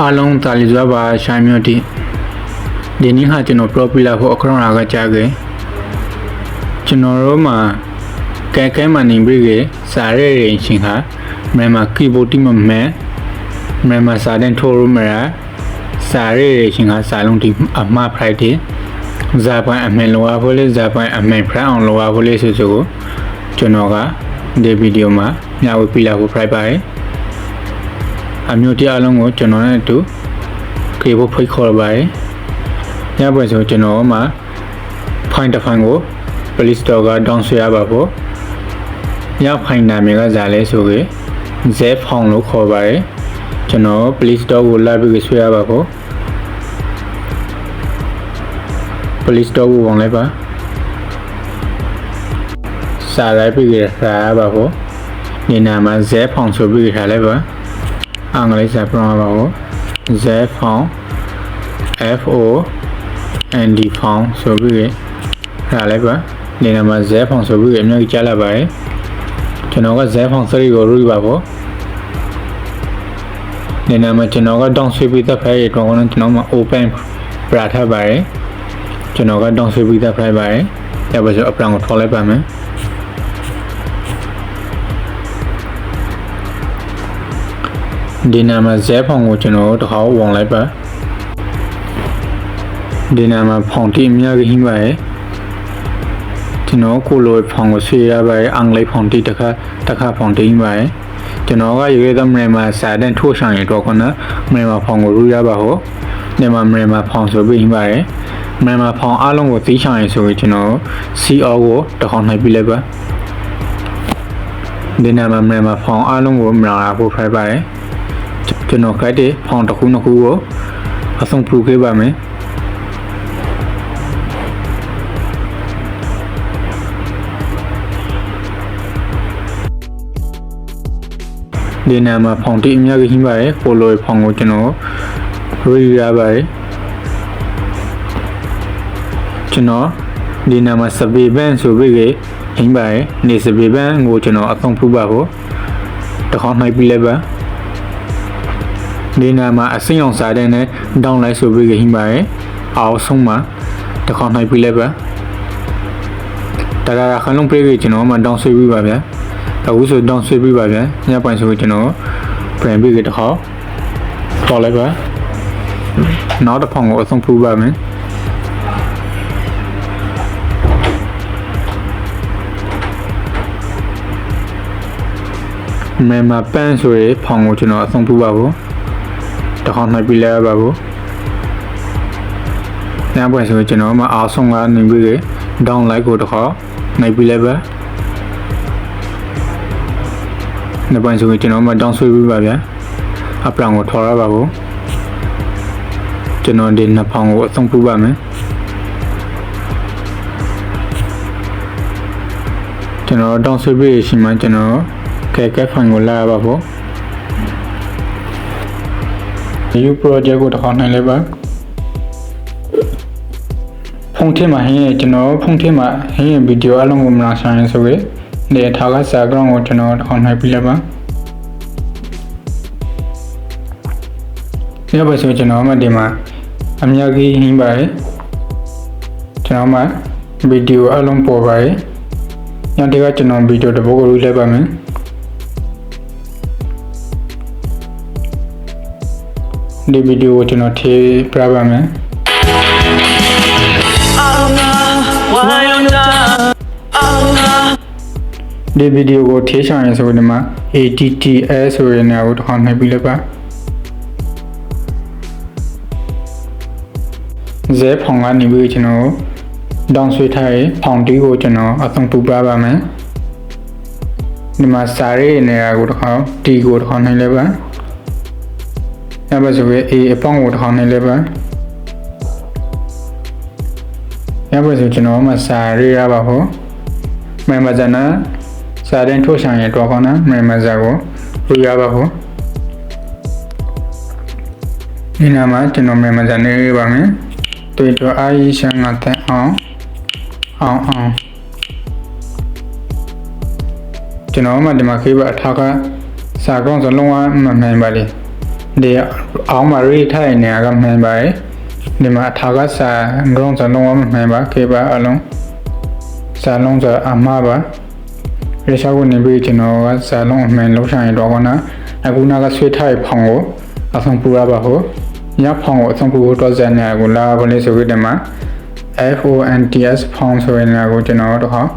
အားလုံးတာလီစွာပါရှိုင်းမြို့တီဒီနေ့ဟာကျွန်တော် popular ဖို့အခရောင်းလာကကြားခဲ့ကျွန်တော်တို့မှာကဲမှနေပြီးကစားရရင်ရှင်ဟာမြန်မာ keyboard တိမမဲမြန်မာစာတဲ့ထိုးရမရာစားရရင်ရှင်ဟာစာလုံးတိအမှား Friday ဇာပိုင်အမှန်လောဖို့လေဇာပိုင်အမှန်ဖရအောင်လောဖို့လေဆိုကိုကျွန်တော်ကဒီဗီဒီယိုမှာမျှဝေပြလာဖို့ Friday ပါတယ်အမျိုးတရားလုံးကိုကျွန်တော်နဲ့အတူခေဖို့ဖိတ်ခေါ်ပါတယ်ညပွဲဆိုကျွန်တော်မှာ find တစ်ဖိုင်ကို Play Store က download ရပါဖို့ညဖိုင်နာမည်ကဇာလဲဆိုကေ Z Phone လို့ခေါ်ပါတယ်ကျွန်တော် Play Store ကိုလာပြီးဆွဲရပါဖို့ Play Store ကိုဝင်လိုက်ပါစာလိုက်ပြီးရပါဖို့ဒီနာမှာ Z Phone ဆိုပြီးထားလိုက်ပါအင်္ဂလိပ်စာပြပါဖို့ Z Phone FOND Phone ဆိုပြီးထားလိုက်ပါဒီနာမှာ Z Phone ဆိုပြီးအများကြီးကြားလာပါတယ်ကျွန်တော်က Z Phone 3ကိုရူပါဖို့ဒီနာမှာကျွန်တော်က download ပြီးတဲ့ဖိုင်ကိုကျွန်တော်မှာ open ပြထားပါတယ်ကျွန်တော်က download ပြီးတဲ့ဖိုင်ပါတယ်ရပါဆိုအပရန်ကိုထော်လိုက်ပါမယ်ဒီနာမှာ Z Phone ကိုကျွန်တော်တစ်ခါဝင်လိုက်ပါဒီနာမှာ Phone တိအများကြီးဟင်းပါတယ်ကျွန်တော်ကိုလို Phone ကိုဆွဲရပါတယ်အင်္ဂလိပ် Phone တိတစ်ခါ Phone တိဟင်းပါတယ်ကျွန်တော်ကရွေးတဲ့မြန်မာစာတဲ့ထိုးဆောင်ရတော့ကနော်မြန်မာ Phone ကိုရူရပါဟောမြန်မာ Phone ဆိုပြီးဟင်းပါတယ်မြန်မာ Phone အားလုံးကိုသိချင်ရင်ဆိုရင်ကျွန်တော် CO ကိုတစ်ခေါက်နှိုက်ပြလိုက်ပါဒီနာမှာမြန်မာ Phone အားလုံးကိုမြင်လာဖို့ဖိုက်ပါတယ်ကျွန်တော်ခိုက်တဲ့ Phone တစ်ခုနှစ်ခုကိုအဆုံးပြုခဲ့ပါမယ်ဒီနာမှာ Phone တိအများကြီးဟင်းပါတယ်ကိုလို Phone ကိုကျွန်တော်ရရပါတယ်ကျွန်တော်ဒီနာမှာစပေဘန်ဆိုပြီးဟင်းပါတယ်နေစပေဘန်ကိုကျွန်တော်အဆုံးပြုပါဖို့တစ်ခေါက်နှိုက်ပြီးလိုက်ပါဒီနာမှာအစင်းအောင်စားတဲ့နဲ့ down လိုက်ဆိုပြီးဟင်းပါတယ်အောင်ဆုံးမှာတစ်ခေါက်နှိုက်ပြီးလိုက်ပါဒါကခလုံးပြေးကျွန်တော်မှ down ဆွေးပြီးပါဗျာအခုဆို down ဆွေးပြီးပါဗျာညပိုင်ဆိုကျွန်တော် frame ပြီးတစ်ခေါက်တော်လိုက်ပါနောက်တစ်ဖောင်ကိုအဆုံးပြုပါမယ်မြန်မာပန်းဆိုရဖောင်ကိုကျွန်တော်အဆုံးပြုပါဘူးတစ်ခေါက်နှိုက်ပြီးလဲပါဘူးညပွဲဆိုကျွန်တော်မှအားဆုံးကနေပြီး down လိုက်ကိုတစ်ခေါက်နှိုက်ပြီးလဲပါညပွဲဆိုကျွန်တော်မှ down ဆွဲပြီးပါဗျာအပရန်ကိုထော်ရပါဘူးကျွန်တော်ဒီနှစ်ဖောင်ကိုအဆုံးပြုပါမယ်ကျွန်တော် down ဆွဲပြီးရှိမှကျွန်တော်ကဲဖိုင်ကိုလာပါဖို့ new project ကိုတစ်ခါနိုင်လဲပါဖုန်းထဲမှာဟင်းကျွန်တော်ဖုန်းထဲမှာဟင်းဗီဒီယိုအလုံးကိုမလာဆိုင်ဆိုရယ်ဒီထားကစာကြောင်းကိုကျွန်တော်တစ်ခါနိုင်ပြလဲပါဒီဘက်ဆိုကျွန်တော်မှဒီမှာအများကြီးဟင်းပါတယ်ကျွန်တော်မှဗီဒီယိုအလုံးပေါ်ပါတယ်ညတကကျွန်တော်ဗီဒီယိုတစ်ပုဒ်ကိုလိုက်ပါမယ်ဒီဗီဒီယိုကိုကျွန်တော်ထည့်ပြပါမယ်ဒီဗီဒီယိုကိုထည့်ချင်ရင်ဆိုဒီမှာ ATTS ဆိုရတဲ့ကိုတစ်ခါနှိုက်ပြီးလိုက်ပါZ Phone ကနေပြီးကျွန်တော် down ဆွဲထားရင် Phone တီးကိုကျွန်တော်အသုံးပြုပါမယ်ဒီမှာစာရေးနေရာကိုတစ်ခါ T ကိုတစ်ခါနှိုက်လိုက်ပါရပါဆိုရင် A အပေါင်းကိုတစ်ခါနှိုက်လိုက်ပါရပါဆိုကျွန်တော်မှစာရေးရပါဖို့မြန်မာဇာနာစာတဲ့ထိုးဆောင်ရတော့ကောင်းနော်မြန်မာဇာကိုရရပါဖို့ဒီနာမှာကျွန်တော်မြန်မာဇာနေရပါမယ်တွေ့တော့အာရီရှန်ငါတဲ့အောင်ကျွန်တော်မှဒီမှာခေးပါအထာကစာကောင်းစလုံးဝမမှန်ပါလေ ဒီအောင်မရီထိုင်နေကမှန်ပါရဲ့ဒီမှာထာကစာငုံစလုံးဝမှန်ပါခေပါအလုံးစာလုံးဆိုအမှားပါရရှာကိုနေပြီးကျွန်တော်ကစာလုံးအမှန်လုံးဆိုင်တော့ကနာအခုနာကဆွေးထိုင်ဖောင်ကိုအဆုံးပူရပါဟိုညဖောင်ကိုအဆုံးပူတော့ဇန်ညာကိုလာဘလေးဆိုပြီးတယ်မှာ FONTS ဖောင်ဆိုရင်လည်းကိုကျွန်တော်တော့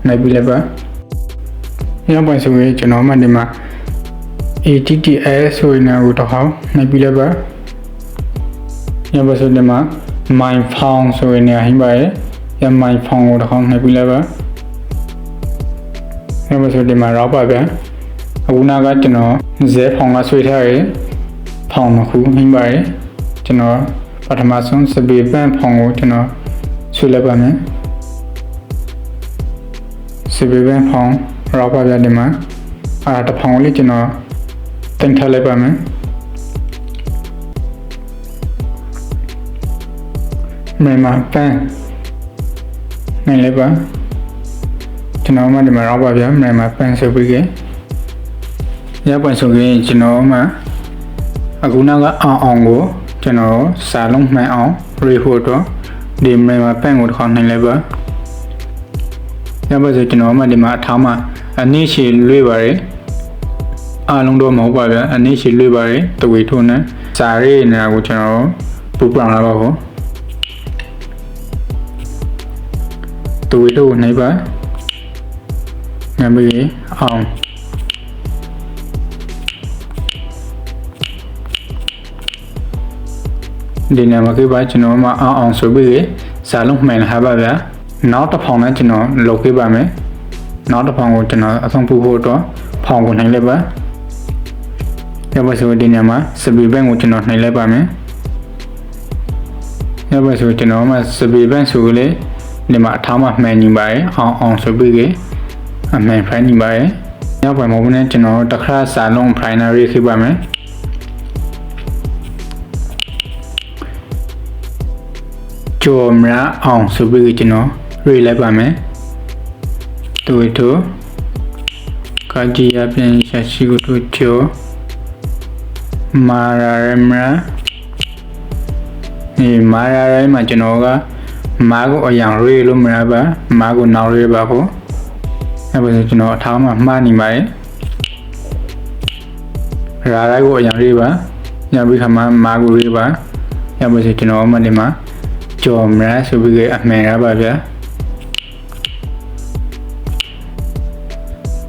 နိုင်ပြီလည်းပါညပိုင်းဆိုရင်ကျွန်တော်မှဒီမှာ ATTS ဆိုရင်လည်းကိုတော့နိုင်ပြီလည်းပါညပိုင်းဆိုဒီမှာ my found ဆိုရင်လည်းဟင်းပါရဲ့ရ my found ကိုတော့နိုင်ပြီလည်းပါညပိုင်းဆိုဒီမှာတော့ပါဗျာအခုနာကကျွန်တော်ဇဲဖောင်ကဆွေးထားရဖောင်တစ်ခုဟင်းပါရဲ့ကျွန်တော်ပထမဆုံးစပေပန်းဖောင်ကိုကျွန်တော်ဆွေးလိုက်ပါမယ်စပေပန်းဖောင်တော့ပါဗျာဒီမှာတဖောင်လေးကျွန်တော်တင်ထားလိုက်ပါမယ်မြန်မာပန်းနိုင်လိုက်ပါကျွန်တော်မှဒီမှာတော့ပါဗျာမြန်မာပန်းဆိုပြီးကရပွင့်ဆိုရင်ကျွန်တော်မှအခုနောက်ကအောင်ကိုကျွန်တော်စာလုံးမှန်အောင်ရေးဖို့တော့ဒီမြန်မာပန်းကိုတစ်ခါနိုင်လိုက်ပါရပွင့်ဆိုကျွန်တော်မှဒီမှာအထောင်းမှာအနည်းရှိလွေးပါတယ်အားလုံးတော့မဟုတ်ပါဗျာအနည်းရှိလွေးပါတယ်တဝေထုံးနဲ့စာရေးနေတာကိုကျွန်တော်ပူပလောင်လာပါဖို့တဝေထုံးနိုင်ပါငါမေးအောင်ဒီနေ့မှာကပါကျွန်တော်မှအောင်ဆိုပြီးစာလုံးမှန်လာပါဗျာနောက်တစ်ဖောင်နဲ့ကျွန်တော်လုပ်ပေးပါမယ်နောက်တစ်ဖောင်ကိုကျွန်တော်အဆုံးပူဖို့တော့ဖောင်ကိုနိုင်လိုက်ပါရပါဆိုဒီနေ့မှာစပီဘန်ကိုကျွန်တော်နိုင်လိုက်ပါမယ်ရပါဆိုကျွန်တော်မှစပီဘန်ဆိုလေဒီမှာအထောင်းမှမှန်နေပါရဲ့အောင်ဆိုပြီးအမှန်ဖိုင်နေပါရဲ့ရပါမဟုတ်ဘူးနဲ့ကျွန်တော်တစ်ခါစာလုံး primary ခေပါမယ်ကျော်မရအောင်ဆိုပြီးကျွန်တော်ရေးလိုက်ပါမယ်တူတူကာကြီးအပြင်ရှာရှိကိုတူကျော်မာရရမရဒီမာရရမှာကျွန်တော်ကမာကိုအយ៉ាងရေးလို့မရပါမာကိုနောက်ရေးပါဖို့အဲ့ဒါဆိုကျွန်တော်အထောင်းမှာမှားနေပါတယ်ရာရိုက်ကိုအយ៉ាងရေးပါညပြီးခါမှာမာကိုရေးပါအဲ့ဒါဆိုကျွန်တော်မှဒီမှာကျော်မရဆိုပြီးအမှန်ရပါဗျာ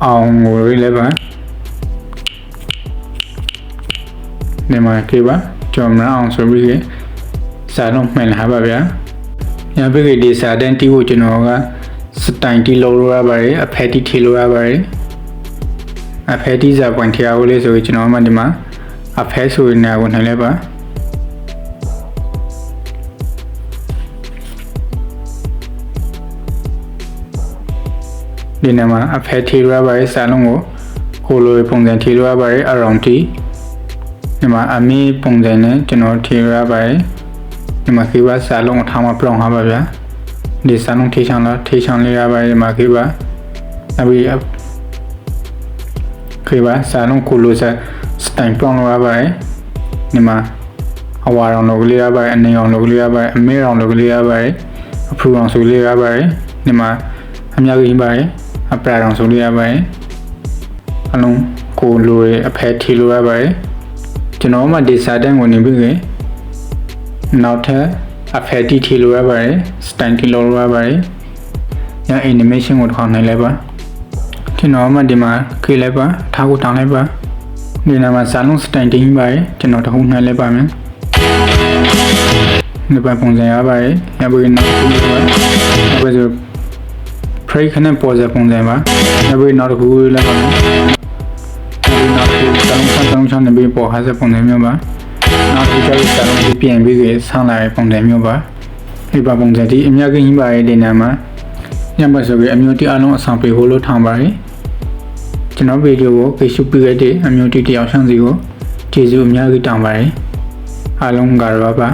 အောင်ကိုရေးလိုက်ပါဒီမှာခေပါကျော်မရအောင်ဆိုပြီးစာလုံးမှန်လာပါဗျာညပြီးဒီစာတန်းတီးဖို့ကျွန်တော်ကစတိုင်တီးလို့ရပါတယ်အဖက်တီးထီလို့ရပါတယ်အဖက်တီးစာပွင့်ထရကိုလေးဆိုကျွန်တော်မှဒီမှာအဖက်ဆိုနေကိုနိုင်လိုက်ပါဒီနေ့မှာအဖက်ထီရပါရဲ့စာလုံးကိုလိုပုံစံထီရပါရဲ့ around တီဒီမှာအမီပုံစံနဲ့ကျွန်တော်ထီရပါရဲ့ဒီမှာခေပါစာလုံးအထောင်းမှာပလောင်ပါဗျာဒီစာလုံးထေးချောင်းလားထေးချောင်းလေးရပါရဲ့ဒီမှာခေပါအပြီးခေပါစာလုံးကိုလိုစတိုင်ပလောင်ရပါရဲ့ဒီမှာအဝါရောင်လိုကလေးရပါရဲ့အနေရောင်လိုကလေးရပါရဲ့အမဲရောင်လိုကလေးရပါရဲ့အဖူရောင်ဆိုလေးရပါရဲ့ဒီမှာအများကြီးပါရဲ့အပရာရောင်ဆိုလေးရပါရဲ့အလုံးကိုလိုရဲ့အဖက်ထီလိုရပါရဲ့ကျွန်တော်မှဒီစာတန်းကိုနေပြီးနောက်ထပ်အဖက်တီထီလိုရပါတယ်စတိုင်တီလိုရပါတယ်ည animation ကိုထောင်းနိုင်လိုက်ပါကျွန်တော်မှဒီမှာခေးလိုက်ပါထားကိုထောင်းလိုက်ပါဒီနာမှာစာလုံးစတိုင်တင်းပါတယ်ကျွန်တော်တခုနိုင်လိုက်ပါမယ်ဒီပါပုံစံရပါတယ်ရပါရင်နောက်တစ်ခုပါအခုဆို frame ခနဲ့ပေါ်စပုံစံပါရပါရင်နောက်တစ်ခုလိုက်ပါမယ်ဒီနောက်တစ်ခုစာလုံးချောင်းနေပြီးပေါ်ဟာစပုံစံမျိုးပါနောက်တစ်ခုစာလုံးကိုပြင်ပြီးဆန်းလာတဲ့ပုံစံမျိုးပါဒီပါပုံစံဒီအများကြီးပါရဲ့ဒီနာမှာညမဆိုပြီးအမျိုးတိအလုံးအဆောင်ပေးဖို့လို့ထောင်ပါတယ်ကျွန်တော်ဗီဒီယိုကိုဖေ့ရှုပေးခဲ့တဲ့အမျိုးတိတယောက်ဆန်းစီကိုကျေးဇူးအများကြီးတောင်းပါတယ်အားလုံးကတော့ပါ